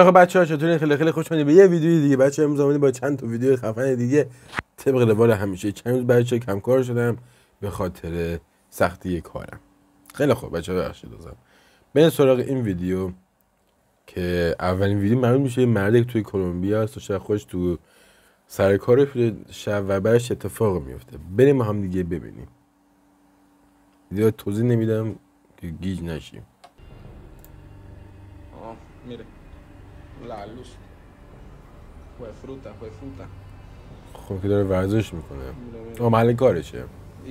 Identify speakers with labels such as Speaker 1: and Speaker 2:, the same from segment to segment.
Speaker 1: خب بچه‌ها چطورین؟ خیلی خوش اومدید به یه ویدیوی دیگه. بچه‌ها امروز اومدیم با چند تا ویدیو خفن دیگه. طبق روال همیشه چند روز بچه‌ها کم کار شدم به خاطر سختی کارم. خیلی خوب بچه‌ها، ببخشید لازم بریم سراغ این ویدیو که اولین ویدیو معلوم میشه مردی توی کلمبیا است و شب خوش تو سر کار شب و بعدش اتفاق میفته. بریم با هم دیگه ببینیم. ویدیو توضیح نمیدم که گیج نشیم.
Speaker 2: Mire, la luz. Fue fruta.
Speaker 1: خب که داره ورزش میکنه. محل کارشه.
Speaker 2: Y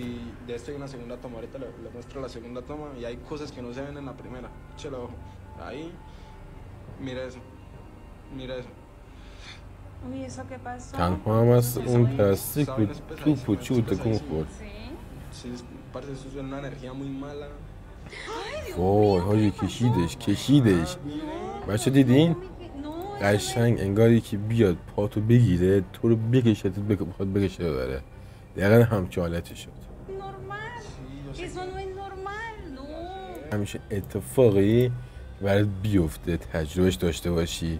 Speaker 2: de esto hay una segunda toma. Ahorita le muestro la segunda toma y hay cosas que no se ven en la primera. Échale ojo. Ahí. Mira eso.
Speaker 3: Uy, ¿eso qué pasó?
Speaker 1: تنها هم از اون پلاستیک بود توپ و چوب تکون خورد.
Speaker 2: Sí, parece eso es una energía muy mala.
Speaker 1: وای حاجی کشیدش. بچه دیدین؟ قشنگ انگار یکی بیاد پاتو بگیره تو رو بکشه تو بخواد بکشه ببره. دقیقا همچه حالتی شد. همیشه اتفاقی برات بیفته تجربهش داشته باشی.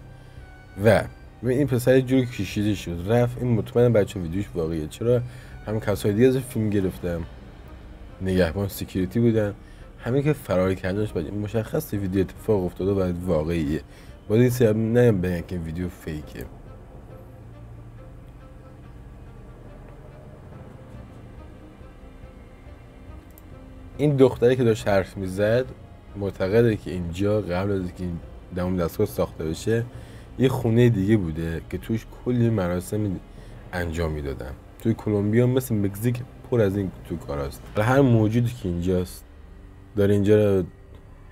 Speaker 1: و این پسر جوری کشیده شد رفت. این مطمئن بچه ویدیوش واقعیه. چرا هم کسای دیگه از فیلم گرفتم نگهبان سکیوریتی بودن، همین که فرار کردنش باید مشخص ویدیو اتفاق افتاده و باید واقعیه. باید این سبب نیم بگن که ویدیو فیکه. این دختری که داشت حرف میزد معتقده که اینجا قبل از اینکه این دم دستگاه ساخته بشه یه خونه دیگه بوده که توش کلی مراسم انجام میدادن. توی کلمبیا مثل مکزیک پر از این تو کاراست. هر موجودی که اینجاست داره اینجا رو،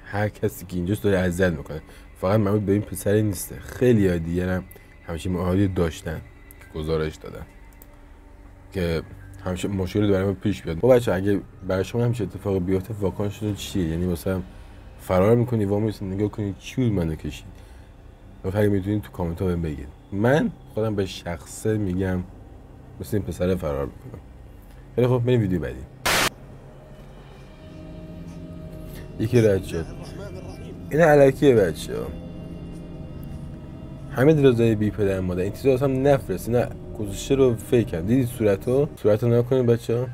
Speaker 1: هر کسی که اینجاست داره اذیت میکنه. فقط مربوط به این پسری نیسته، خیلی ها دیگه هم همیشه معادی داشتن که گزارش دادن که همیشه مشکلی برای ما پیش بیاد. با بچه اگه برای شما همیشه اتفاق بیفته واکنشتون چیه؟ یعنی مثلا فرار میکنی وامیسی نگاه کنی چی بود منو کشید؟ و اگه میتونید تو کامنت ها بهم بگید. من خودم به شخصه میگم مثل این پسر فرار میکنم. خیلی خوب بریم ویدیو بعدی. یکی رد شد. این علکیه بچه ها. حمید رضایی بی پدر مادر این چیزا اصلا نفرستی، نه گذاشته رو فیک هم. دیدید صورتو نکنید بچه ها.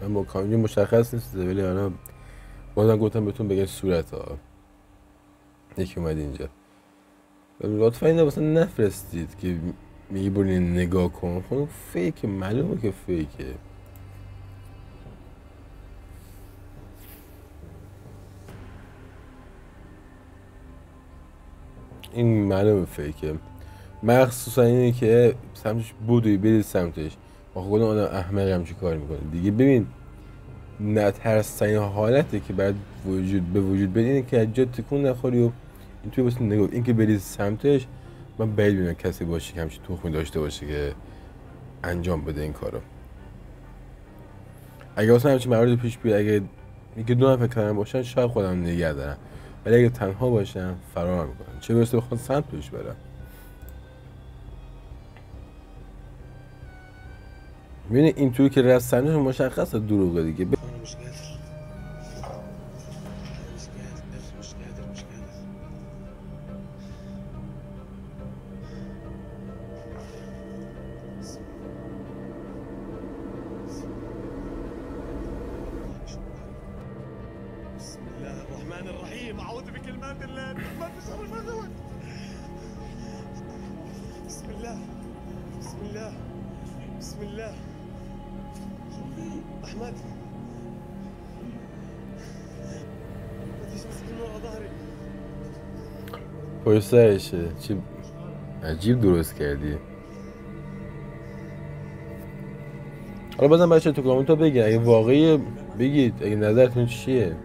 Speaker 1: من با کاملی مشخص نیست ولی حالا بازم گفتم بهتون بگم صورت ها. یکی اومد اینجا لطفا اینو مثلا نفرستید که میگی برین نگاه کن. خب فیک، معلومه که فیکه. این معلومه فیکه، مخصوصا اینه که سمتش بودوی برید سمتش. آخه کدوم آدم احمقی همچی کار میکنه دیگه. ببین نترس‌ترین حالته که بعد به وجود بیاد اینه که از جا تکون نخوری و اینطوری بس نگاه. این که برید سمتش من بعید میدونم کسی باشه که همچین تخمی داشته باشه که انجام بده این کارو. اگه اصلا همچین مواردی پیش بیاد، اگه یکی دو نفر کنار باشن شاید خودم نگه دارم، ولی اگه تنها باشن فرار میکنن، چه برسه بخواد سمتش برن. ببینید اینطوری که رسنش مشخصه دروغه دیگه.
Speaker 4: أعوذ بكلمات الله ما في شر ما ذوق. بسم الله أحمد بديش مسكين ورا ظهري.
Speaker 1: پشت سرشه. چی عجیب درست کردی. حالا بازم بچه تو کامنت ها بگید اگه واقعی بگید، اگه نظرتون چیه.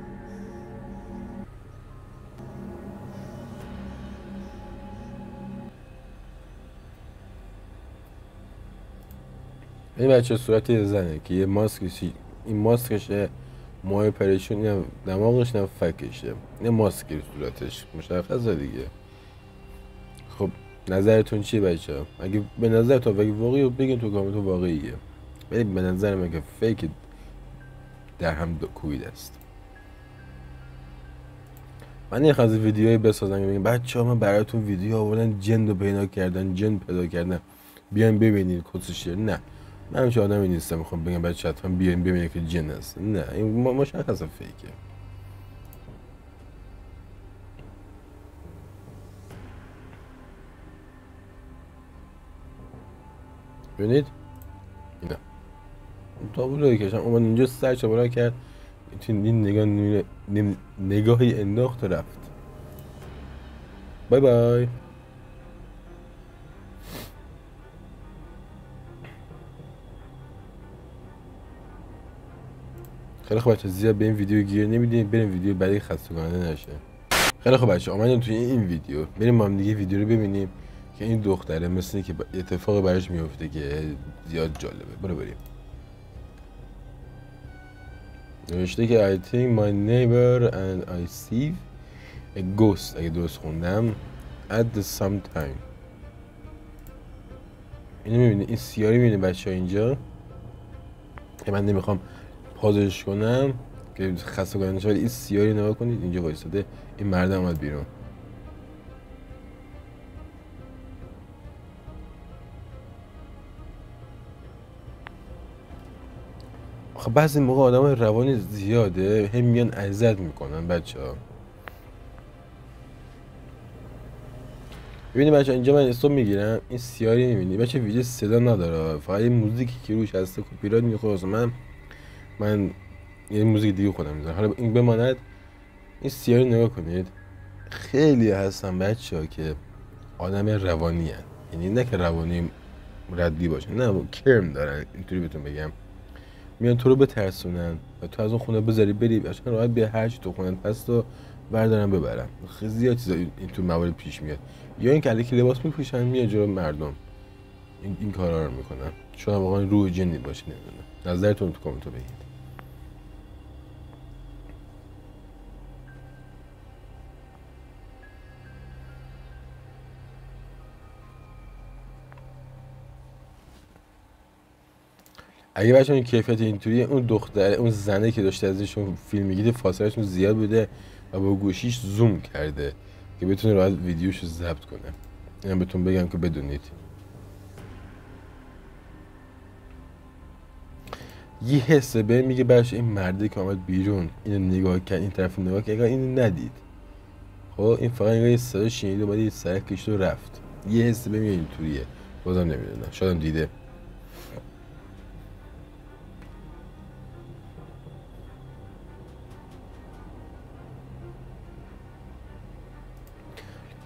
Speaker 1: این بچه صورت زنه که یه ماسک، این ماسکشه، موهای پریشون، نه دماغش نه فکشه، نه ماسکی صورتش مشخصه دیگه. خب نظرتون چیه بچه ها؟ اگه به نظرتون اگه واقعی بگین تو کامنت واقعیه، ولی به نظر من که فیک در هم کوبیده است. من یه خازی ویدیوی بسازم که بگم بچه‌ها من براتون ویدیو آوردن جن رو پیدا کردن، جن پیدا کردن، بیاین ببینید کسشیر. نه، من همچه آدمی نیستم میخوام بگم بچه حتما بیاین ببینید که جن هست. نه، این مشخصا فیکه. ببینید اینا تابلوی کشم اومد اینجا سر چبارا کرد، این نگاهی انداخت و رفت. بای بای. خیلی خوب بچه، زیاد به این ویدیو گیر نمیدین، بریم ویدیو بعدی خستگانه نشه. خیلی خوب بچه، اومدیم توی این ویدیو، بریم ما هم دیگه ویدیو رو ببینیم که این دختره مثل که اتفاق براش میفته که زیاد جالبه. بریم. نوشته که I think my neighbor and I see a ghost، اگه درست خوندم، at the same time. اینو میبینی، این سیاری میبینی بچه ها اینجا که من نمیخوام پازش کنم که خستگانه نشه، ولی این سیاری نگاه کنید اینجا وایساده، این مرد اومد بیرون. خب بعضی موقع آدم روانی زیاده هم میان اذیت میکنن بچه ها. ببینید بچه اینجا من استوب میگیرم، این سیاری میبینی بچه ویدیو صدا نداره، فقط این موزیکی که روش هسته کپی رایت میخوره. من یه موزیک دیگه خودم میذارم. حالا این بماند، این سیاری نگاه کنید. خیلی هستن بچه ها که آدم روانی هن. یعنی نه که روانی ردی باشه، نه کرم دارن، اینطوری بهتون بگم. میان تو رو بترسونن و تو از اون خونه بذاری بری عشان راحت بیا هرچی تو خونه پس تو بردارن ببرن. خیلی زیاد چیزا این تو موارد پیش میاد. یا این که الکی لباس میپوشن میاد جلوی مردم این کارا رو میکنن. شاید واقعا روح جنی باشه، نمیدونم. نظرتون تو کامنت بگید. اگه بچه‌ها این کیفیت اینطوریه، اون دختره، اون زنه که داشته ازشون فیلم میگیره فاصلهشون زیاد بوده و با گوشیش زوم کرده که بتونه راحت ویدیوشو ضبط کنه. اینم بهتون بگم که بدونید. یه حسه به میگه بچه این مرده که آمد بیرون اینو نگاه کرد، این طرف نگاه کرد، اینو ندید. خب این فقط یه صدا شنید اومد یه سرک کشید و رفت. یه حسه به میگه اینطوریه. بازم نمیدونم، شاید دیده.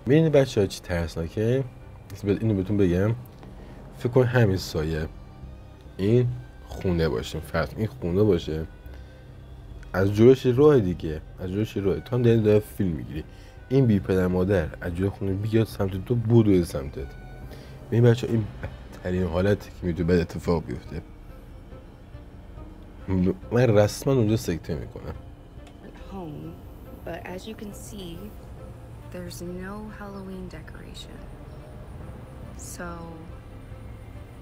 Speaker 1: ببینید بچه ها چی ترسناکه. اینو بهتون بگم، فکر کن همین سایه این خونه باشه، فرض این خونه باشه، از جلوش راه دیگه، از جلوش راه تو هم داری فیلم میگیری، این بی پدر مادر از جلوی خونه بیاد سمت تو، بودو سمتت. ببین بچه ها این بدترین حالتی که میتونه بعد اتفاق بیفته. من رسما اونجا سکته میکنم.
Speaker 5: There's no Halloween decoration. So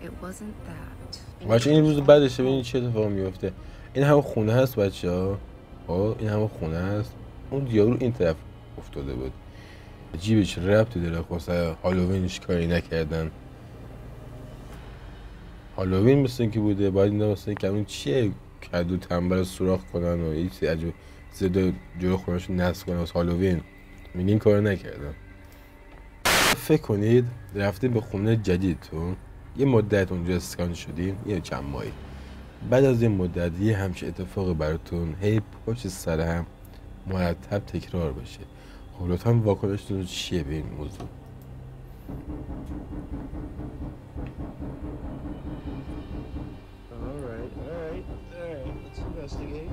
Speaker 5: it wasn't that.
Speaker 1: بچه این روز بعدش ببینید چه اتفاقی میفته. این همون خونه هست بچه ها. این همون خونه هست. اون یارو این طرف افتاده بود. جیبش ربطی داره واسه هالووینش کاری نکردن. هالووین مثل اینکه بوده، باید اینا مثل اینکه اون چیه کدو تنبل سوراخ کنن و یه چیزی عجب زده جلو خونه‌شون نصب کنن واسه هالووین. میگه این کار نکردم. فکر کنید رفتیم به خونه جدیدتون، یه مدت اونجا اسکان شدیم، یه چند ماهی، بعد از یه مدت یه همچین اتفاقی براتون هی پشت سر هم مرتب تکرار بشه. خب لطفا واکنشتون چیه به این موضوع؟
Speaker 2: Alright, let's investigate.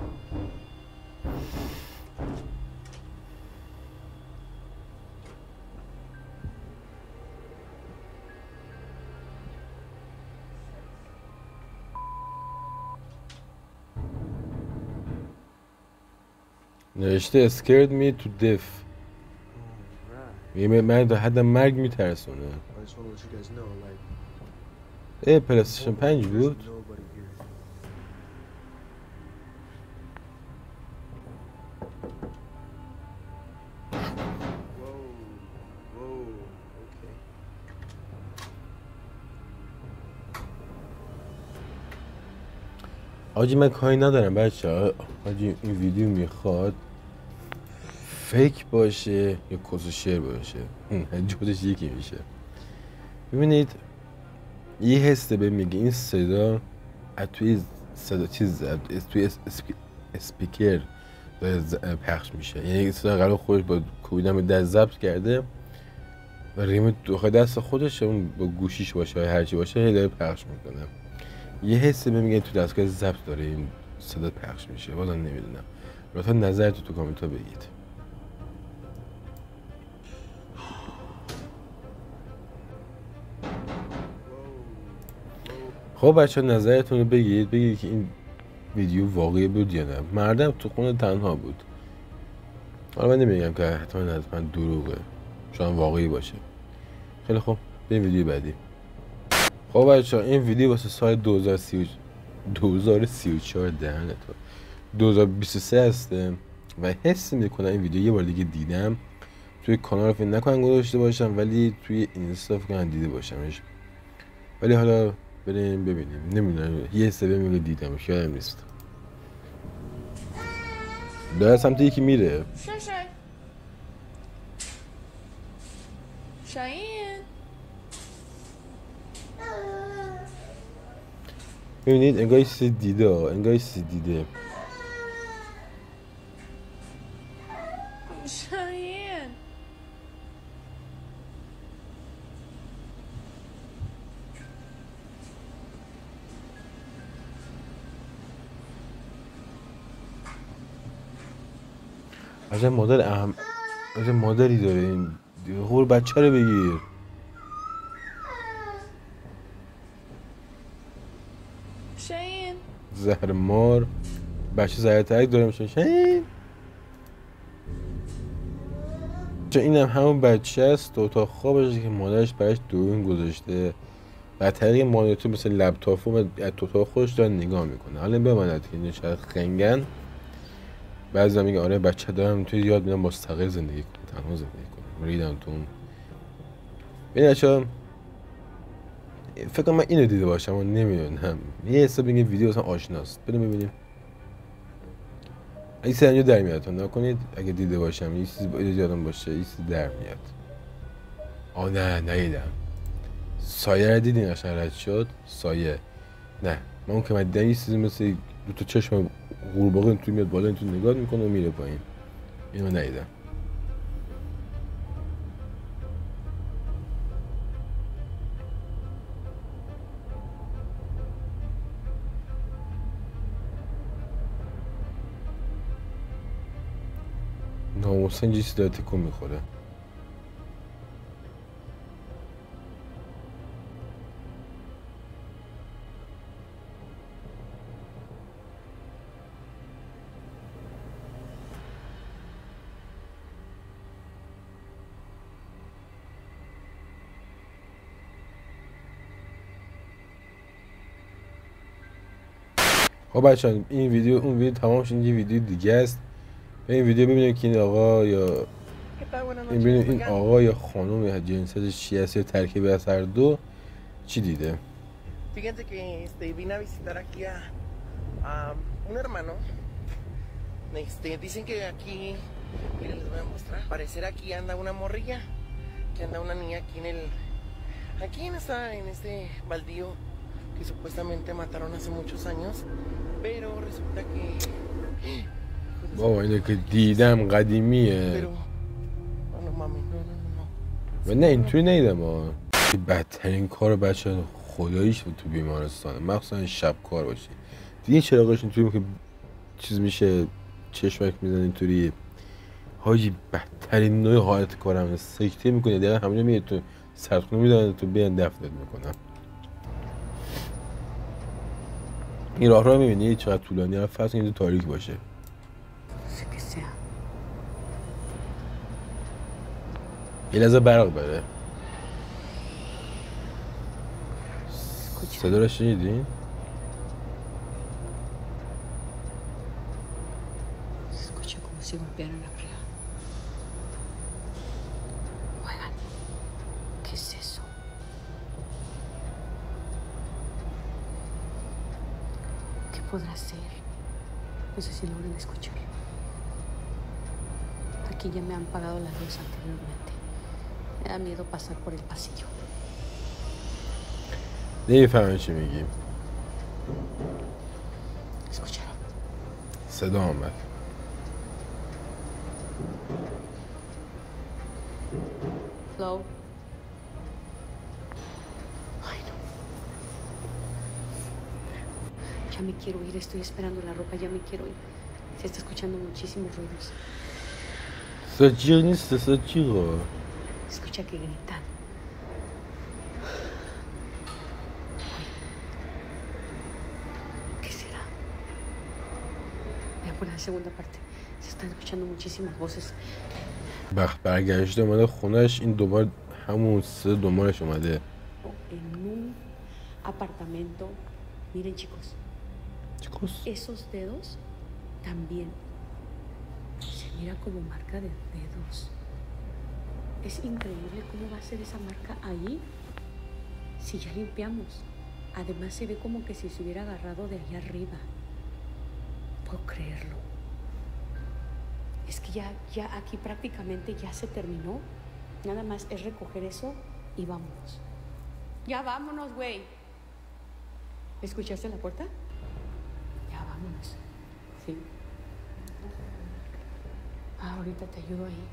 Speaker 1: نوشته scared me to death. میگه من تا حد مرگ میترسونه. پلیستیشن 5 بود. آجی من کاری ندارم بچه‌ها. آجی این ویدیو میخواد فیک باشه یا کس شعر باشه، جفتش یکی میشه. ببینید یه حسه به میگه این صدا از توی صدا چیز توی اسپیکر داره پخش میشه، یعنی صدا قرار خودش با کوبیدن به دست ضبط کرده و ریموت داخل دست خودش اون با گوشیش باشه یا هرچی باشه هی داره پخش میکنه. یه حسی به میگه تو دستگاه ضبط داره این صدا پخش میشه. بازم نمیدونم، لطفا نظرتو تو کامنت ها بگید. خب بچه نظرتون رو بگید که این ویدیو واقعی بود یا نه. مردم تو خونه تنها بود. حالا من نمیگم که حتما دروغه، شاید واقعی باشه. خیلی خوب بریم ویدیو بعدی. خب بچه این ویدیو واسه سال 2034 دهنتون 2023 هسته و حس میکنم این ویدیو یه بار دیگه دیدم توی کانال. فکر نکنم گذاشته باشم ولی توی اینستا فکر کنم دیده باشمش، ولی حالا بریم ببینیم. نمیدونم یه سبب میگه دیدمش، یادم نیست. داره سمت یکی میره.
Speaker 3: شاهین
Speaker 1: ببینید انگار یه چیزی دیده، انگار یه چیزی دیده.
Speaker 3: شاهین
Speaker 1: عجب مادری داره این. خور بچه رو بگیر.
Speaker 3: شاهین
Speaker 1: زهرمار بچه زهرترک داره میشه. شاهین این هم همون بچه است تو اتاق خوابش که مادرش براش دوربین گذاشته و طریق مانیتور مثل لپتاپ از تو اتاق خودش داره نگاه میکنه. حالا بماند که اینجا شاید خنگن بعضی میگه آره بچه دارم توی یاد میدم مستقل زندگی کنه، تنها زندگی کنه. ریدم تو اون. ببین بچه‌ها فکر کنم من اینو دیده باشم و نمیدونم. یه حساب میگه ویدیو اصلا آشناست. بریم ببینیم. اگه سنجو در میاد نکنید، اگه دیده باشم یه چیزی یادم باشه یه چیزی در میاد. نه ندیدم. سایه رو دیدین قشنگ رد شد. سایه نه من اون که من دیدم یه چیزی مثل دو تا چشم قورباغه این تو میاد بالا این تو نگاه میکنه و میره پایین. اینو ندیدم. ناموسن چیزی داره تکون میخوره. خب بچه‌ها این ویدیو اون ویدیو تمام شد. یه ویدیو دیگه است. این ویدیو ببینیم که این آقا یا این آقا یا خانم یا جنسیتش چی هست یا ترکیبی از هر دو چی دیده.
Speaker 6: Fíjense que vine a visitar aquí a un hermano. Dicen que aquí, miren, les voy a mostrar. Parecer aquí anda una morrilla, que anda una niña aquí en este baldío que supuestamente mataron hace muchos años, pero resulta que
Speaker 1: بابا اینو که دیدم قدیمیه.
Speaker 6: pero no mami, no.
Speaker 1: و نه اینطوری نیدم ها. بدترین کار بچه خداییش تو بیمارستانه، مخصوصا شب کار باشه. دیگه چراغش اینطوری که چیز میشه چشمک میزنه اینطوری. حاجی بدترین نوع حالت کارم سکته میکنه. دیگه همینجا میگه تو سردخونه میدونن تو بیان دفنت میکنم. این راه رو میبینی چقدر طولانی هست. فرض اینجا تاریک باشه. یه لحظه برق بره. صدا رو شنیدین؟
Speaker 7: Escuché como si golpearan la pared. Oigan, ¿qué es eso? ¿Qué podrá ser? No sé si logran escuchar. Aquí ya me han pagado la luz anteriormente. Me da miedo pasar por el pasillo.
Speaker 1: نمیفهمم چی میگیم.
Speaker 7: Escucharon.
Speaker 1: صدا آمد.
Speaker 7: Flo. Ay, no. Ya me quiero ir, estoy esperando la ropa, ya me quiero ir. Se está escuchando muchísimos ruidos.
Speaker 1: صدا جیغ نیست، صدا جیغه.
Speaker 7: Escucha que gritan. ¿Qué será? Voy a poner la segunda parte. Se están escuchando muchísimas voces.
Speaker 1: وقت برگشته اومده خونش این دوبار همون صدا دنبالش اومده.
Speaker 7: En un apartamento. Miren, chicos.
Speaker 1: چیکوس؟
Speaker 7: Esos dedos también. Se mira como marca de dedos. Es increíble cómo va a ser esa marca ahí si ya limpiamos. Además se ve como que si se hubiera agarrado de allá arriba. Puedo creerlo. Es que ya aquí prácticamente ya se terminó. Nada más es recoger eso y vámonos. Ya vámonos, güey. ¿Escuchaste la puerta? Ya vámonos. Sí. Ahorita te ayudo ahí.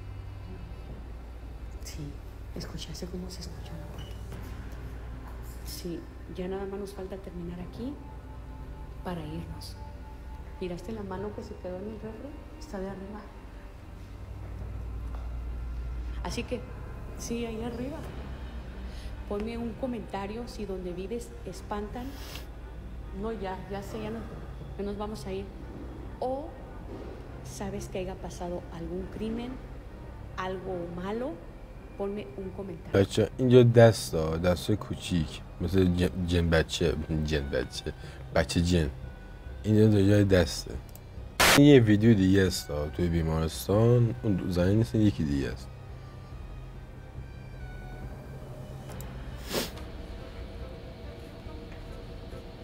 Speaker 7: Sí, ¿escuchaste cómo se escuchó la puerta? Sí, ya nada más nos falta terminar aquí para irnos. ¿Miraste la mano que se quedó en el refri? Está de arriba. Así que, sí, ahí arriba. Ponme un comentario si donde vives espantan. No, ya sé, ya nos vamos a ir. O sabes que haya pasado algún crimen, algo malo, ponme un comentario.
Speaker 1: بچه اینجا دست کوچیک مثل جن بچه جن اینجا جای دسته. این یه ویدیو دیگه است توی بیمارستان. اون زنی نیست، یکی دیگه است.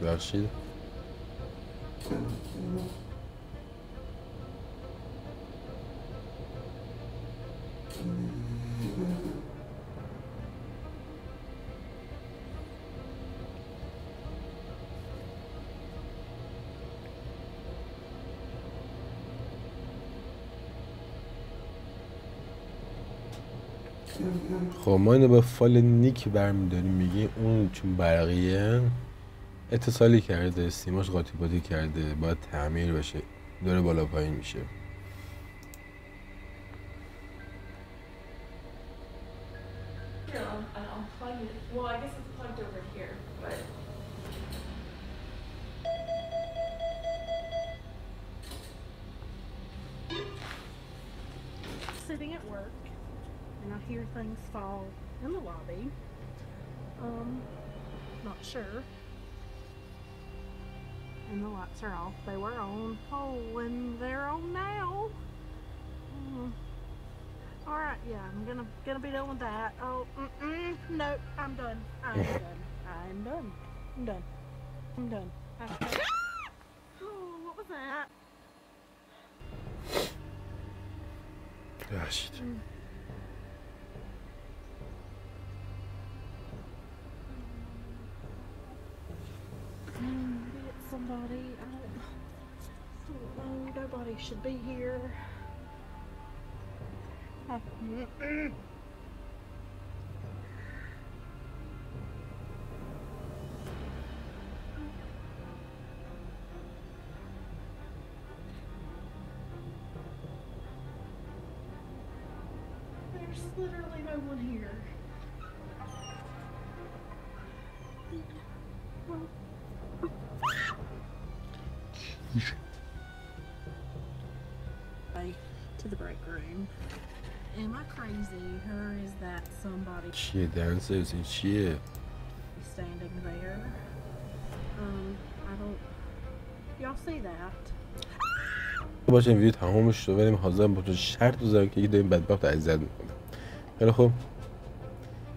Speaker 1: بخشید خب ما اینو به فایل نیک برمیداریم، میگیم اون چون برقیه اتصالی کرده، سیماش قاطی پاتی کرده، باید تعمیر بشه، داره بالا پایین میشه.
Speaker 3: Well, I guess it's plugged over here, but.
Speaker 8: Sitting at work, and I hear things fall in the lobby. Not sure. And the lights are off. They were on. Oh, and they're on now. All right, yeah, I'm gonna be done with that. Oh, no, I'm done. I'm done. Oh, what was that?
Speaker 1: بخشید
Speaker 8: Be it somebody. I don't know. Nobody should be here. There's literally no one here. To the break room. Am I crazy, or is that somebody
Speaker 1: چیه دنسرز؟ این چیه؟
Speaker 8: standing there? I don't. Y'all see that?
Speaker 1: باشه این ویدیو تمامش شد، ولی من حاضرم با تو شرط بذارم که یکی داریم بدبخت اذیت میکنم. خیلی خوب،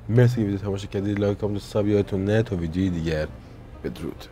Speaker 1: مرسی که ویدیو تماشا کردید. لایک کامنت ساب یادتون نه تا ویدیوی دیگر. بدرود.